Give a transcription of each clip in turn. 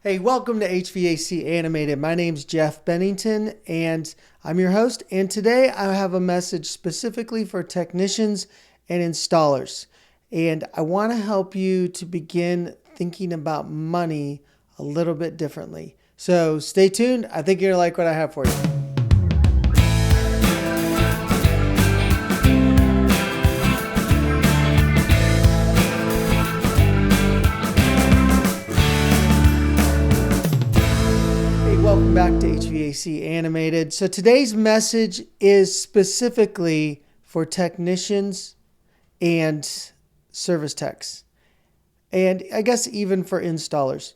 Hey, welcome to HVAC Animated. My name's Jeff Bennington and I'm your host. And today I have a message specifically for technicians and installers. And I want to help you to begin thinking about money a little bit differently. So stay tuned. I think you're going to like what I have for you. Welcome back to HVAC Animated. So today's message is specifically for technicians and service techs, and I guess even for installers.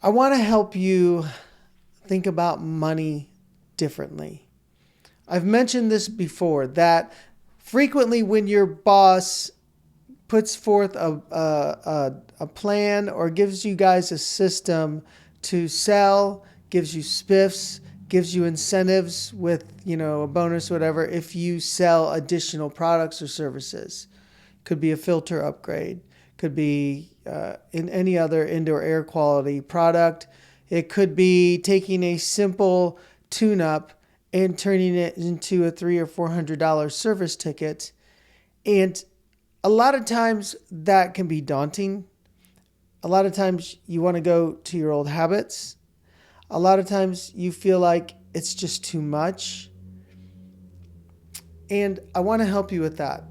I want to help you think about money differently. I've mentioned this before, that frequently when your boss puts forth a plan or gives you guys a system to sell, gives you spiffs, gives you incentives with, a bonus, whatever, if you sell additional products or services. Could be a filter upgrade, could be in any other indoor air quality product. It could be taking a simple tune-up and turning it into a $300 or $400 service ticket. And a lot of times that can be daunting. A lot of times you want to go to your old habits. A lot of times you feel like it's just too much. And I want to help you with that,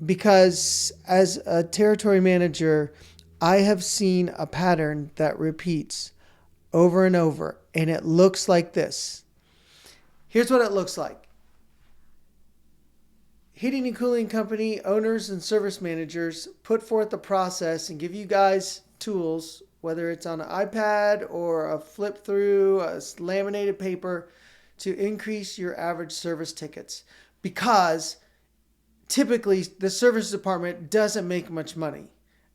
because as a territory manager, I have seen a pattern that repeats over and over, and it looks like this. Here's what it looks like. Heating and cooling company owners and service managers put forth a process and give you guys tools, whether it's on an iPad or a flip through, a laminated paper, to increase your average service tickets, because typically the service department doesn't make much money.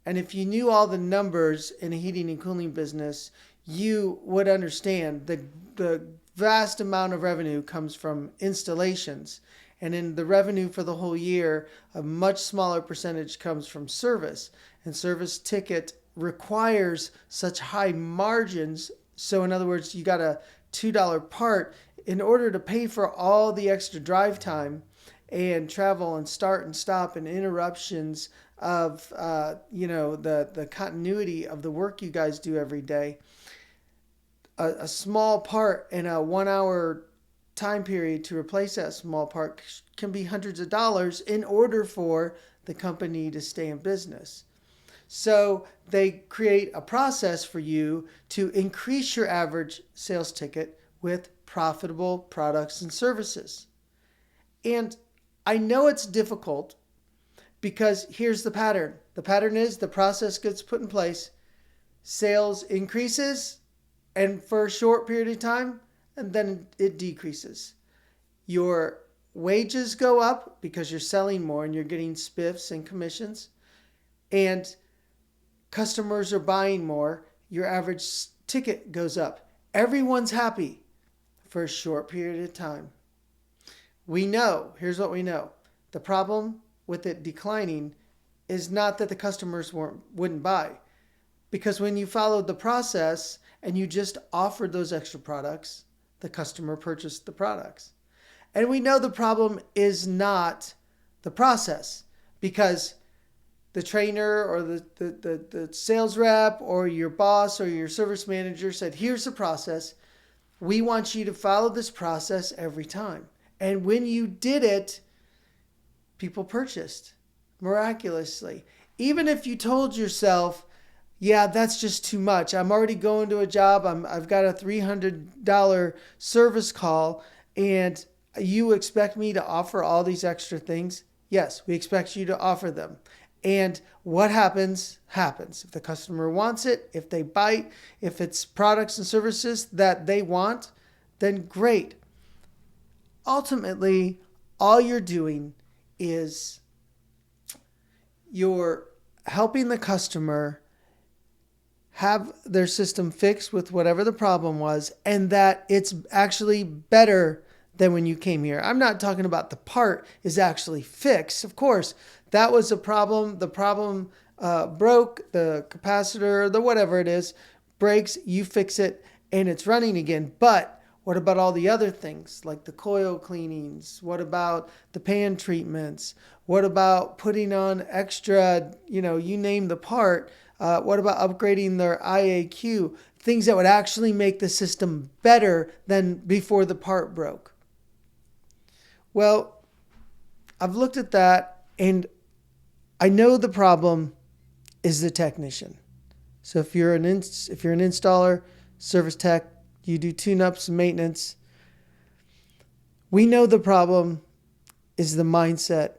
And if you knew all the numbers in a heating and cooling business, you would understand the vast amount of revenue comes from installations. And in the revenue for the whole year, a much smaller percentage comes from service. And service ticket requires such high margins. So in other words, you got a $2 part in order to pay for all the extra drive time and travel and start and stop and interruptions of, the continuity of the work you guys do every day. A small part in a 1 hour time period to replace that small part can be hundreds of dollars in order for the company to stay in business. So they create a process for you to increase your average sales ticket with profitable products and services. And I know it's difficult, because here's the pattern. The pattern is the process gets put in place, sales increases, and for a short period of time, and then it decreases. Your wages go up because you're selling more and you're getting spiffs and commissions, and customers are buying more. Your average ticket goes up. Everyone's happy for a short period of time. Here's what we know. The problem with it declining is not that the customers wouldn't buy, because when you followed the process and you just offered those extra products, the customer purchased the products. And we know the problem is not the process, because the trainer or the sales rep or your boss or your service manager said, here's the process. We want you to follow this process every time. And when you did it, people purchased miraculously. Even if you told yourself, yeah, that's just too much. I'm already going to a job. I've got a $300 service call, and you expect me to offer all these extra things? Yes, we expect you to offer them. And what happens, happens. If the customer wants it, if they bite, if it's products and services that they want, then great. Ultimately, all you're doing is you're helping the customer have their system fixed with whatever the problem was, and that it's actually better than when you came here. I'm not talking about the part is actually fixed. Of course, that was a problem. The problem broke, the capacitor, the whatever it is, breaks, you fix it, and it's running again. But what about all the other things like the coil cleanings? What about the pan treatments? What about putting on extra, you name the part? What about upgrading their IAQ? Things that would actually make the system better than before the part broke. Well, I've looked at that, and I know the problem is the technician. So if you're an installer, service tech, you do tune-ups and maintenance, we know the problem is the mindset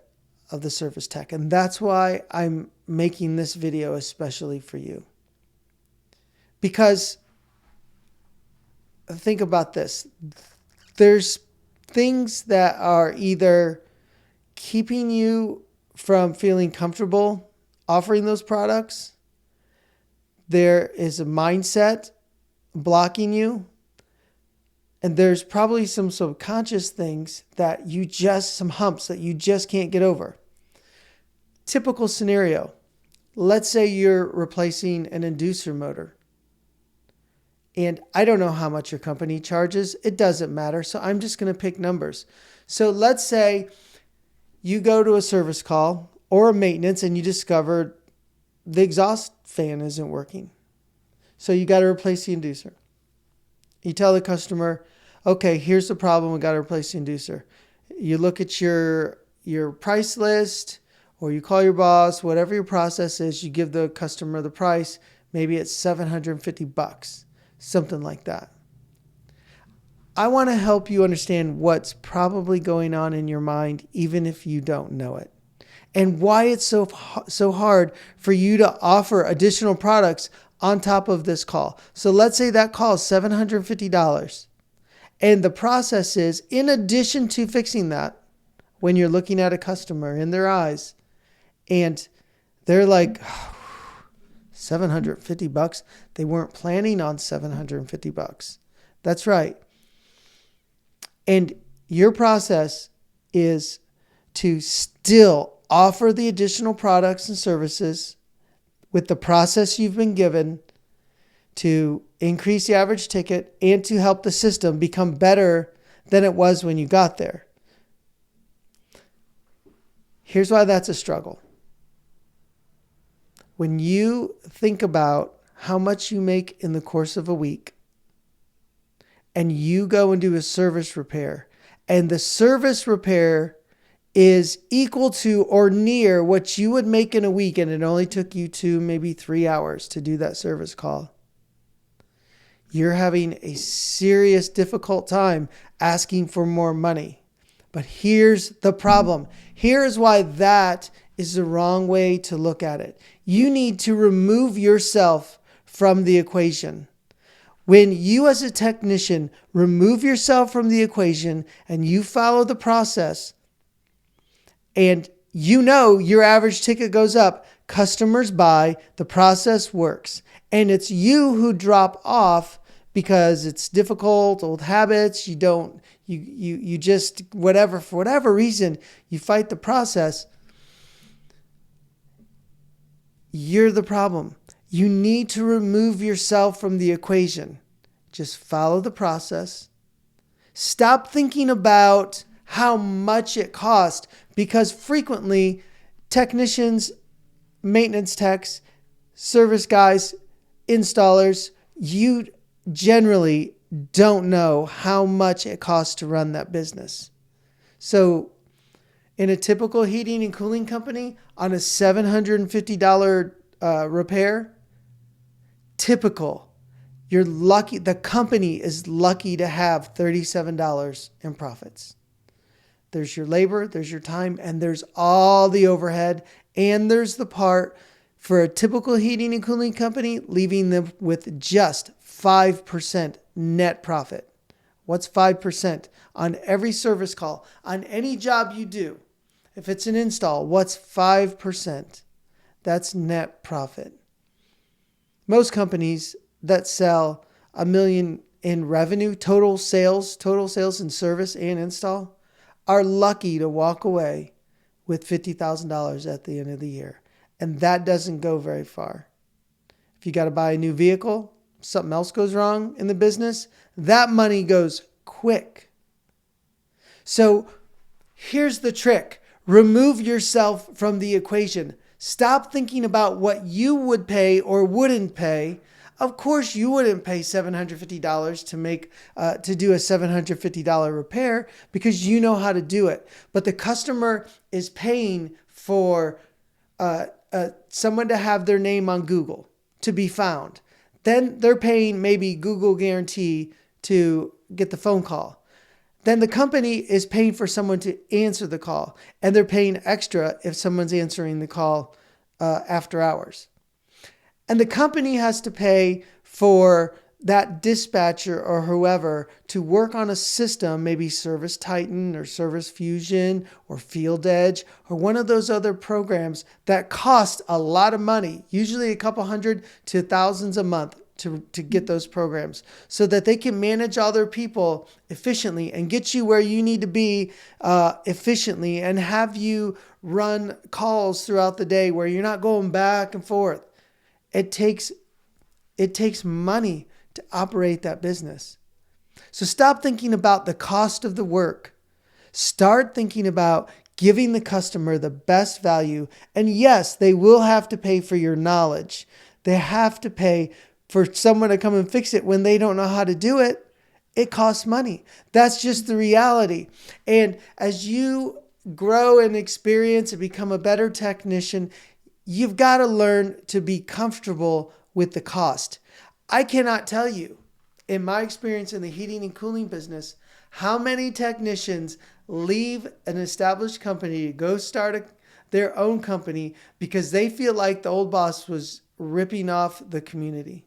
of the service tech. And that's why I'm making this video especially for you. Because think about this. There's things that are either keeping you from feeling comfortable offering those products. There is a mindset blocking you. And there's probably some subconscious things some humps that you just can't get over. Typical scenario. Let's say you're replacing an inducer motor. And I don't know how much your company charges. It doesn't matter. So I'm just going to pick numbers. So let's say you go to a service call or a maintenance and you discover the exhaust fan isn't working. So you got to replace the inducer. You tell the customer, okay, here's the problem. We got to replace the inducer. You look at your price list, or you call your boss, whatever your process is, you give the customer the price. Maybe it's $750, something like that. I want to help you understand what's probably going on in your mind, even if you don't know it, and why it's so hard for you to offer additional products on top of this call. So let's say that call is $750. And the process is, in addition to fixing that, when you're looking at a customer in their eyes and they're like, $750, they weren't planning on $750. That's right. And your process is to still offer the additional products and services with the process you've been given to increase the average ticket and to help the system become better than it was when you got there. Here's why that's a struggle. When you think about how much you make in the course of a week and you go and do a service repair, and the service repair is equal to or near what you would make in a week, and it only took you 2, maybe 3 hours to do that service call, you're having a serious, difficult time asking for more money. But here's the problem. Here's why that is the wrong way to look at it. You need to remove yourself from the equation. When you as a technician remove yourself from the equation and you follow the process, and your average ticket goes up, customers buy, the process works. And it's you who drop off because it's difficult, old habits, you just, whatever, for whatever reason, you fight the process. You're the problem. You need to remove yourself from the equation. Just follow the process. Stop thinking about how much it costs, because frequently technicians, maintenance techs, service guys, installers, you generally don't know how much it costs to run that business. So in a typical heating and cooling company, on a $750 repair, typical, you're lucky, the company is lucky to have $37 in profits. There's your labor, there's your time, and there's all the overhead, and there's the part for a typical heating and cooling company, leaving them with just 5% net profit. What's 5%? On every service call, on any job you do, if it's an install, what's 5%? That's net profit. Most companies that sell $1 million in revenue, total sales in service and install, are lucky to walk away with $50,000 at the end of the year. And that doesn't go very far. If you got to buy a new vehicle, something else goes wrong in the business, that money goes quick. So here's the trick. Remove yourself from the equation. Stop thinking about what you would pay or wouldn't pay. Of course, you wouldn't pay $750 to do a $750 repair because you know how to do it. But the customer is paying for someone to have their name on Google to be found. Then they're paying maybe Google guarantee to get the phone call. Then the company is paying for someone to answer the call, and they're paying extra if someone's answering the call after hours. And the company has to pay for that dispatcher or whoever to work on a system, maybe Service Titan or Service Fusion or Field Edge or one of those other programs that cost a lot of money, usually a couple hundred to thousands a month to get those programs so that they can manage all their people efficiently and get you where you need to be efficiently and have you run calls throughout the day where you're not going back and forth. It takes money to operate that business. So stop thinking about the cost of the work. Start thinking about giving the customer the best value. And yes, they will have to pay for your knowledge. They have to pay for someone to come and fix it when they don't know how to do it. It costs money. That's just the reality. And as you grow and experience and become a better technician, you've got to learn to be comfortable with the cost. I cannot tell you, in my experience in the heating and cooling business, how many technicians leave an established company to go start their own company because they feel like the old boss was ripping off the community.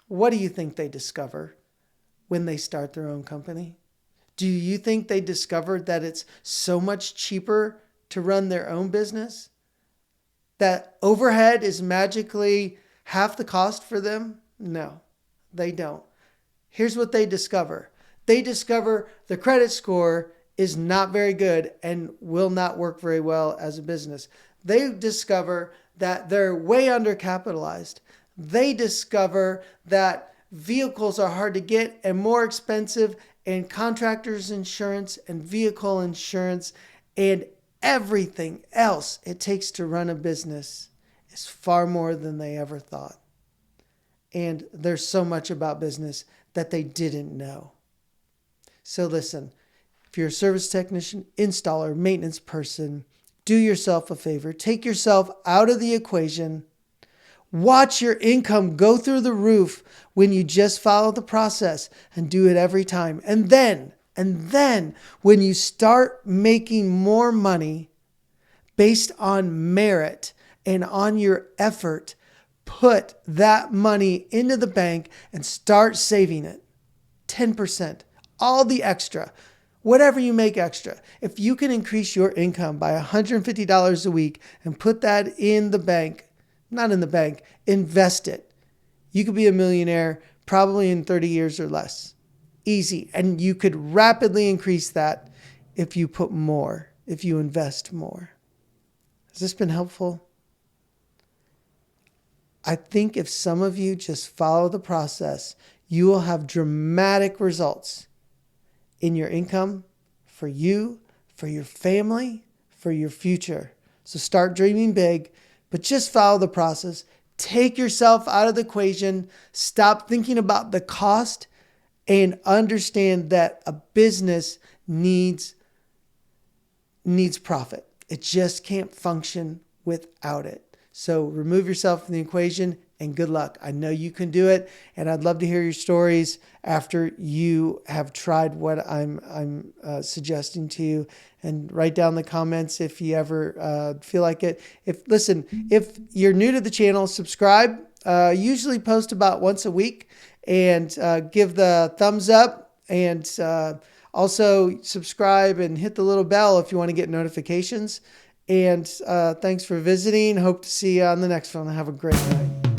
What do you think they discover when they start their own company? Do you think they discovered that it's so much cheaper to run their own business? That overhead is magically half the cost for them? No, they don't. Here's what they discover. They discover the credit score is not very good and will not work very well as a business. They discover that they're way undercapitalized. They discover that vehicles are hard to get and more expensive, and contractors insurance and vehicle insurance and everything else it takes to run a business is far more than they ever thought. And there's so much about business that they didn't know. So listen, if you're a service technician, installer, maintenance person, do yourself a favor. Take yourself out of the equation. Watch your income go through the roof when you just follow the process and do it every time. And then when you start making more money based on merit and on your effort, put that money into the bank and start saving it. 10%, all the extra, whatever you make extra. If you can increase your income by $150 a week and put that in the bank, not in the bank, invest it. You could be a millionaire probably in 30 years or less. Easy. And you could rapidly increase that if you put more, if you invest more. Has this been helpful? I think if some of you just follow the process, you will have dramatic results in your income, for you, for your family, for your future. So start dreaming big, but just follow the process. Take yourself out of the equation. Stop thinking about the cost and understand that a business needs profit. It just can't function without it. So remove yourself from the equation and good luck. I know you can do it, and I'd love to hear your stories after you have tried what I'm suggesting to you. And write down the comments if you ever feel like it. If you're new to the channel, subscribe. Usually post about once a week, and give the thumbs up, and also subscribe and hit the little bell if you want to get notifications. And thanks for visiting. Hope to see you on the next one. Have a great night.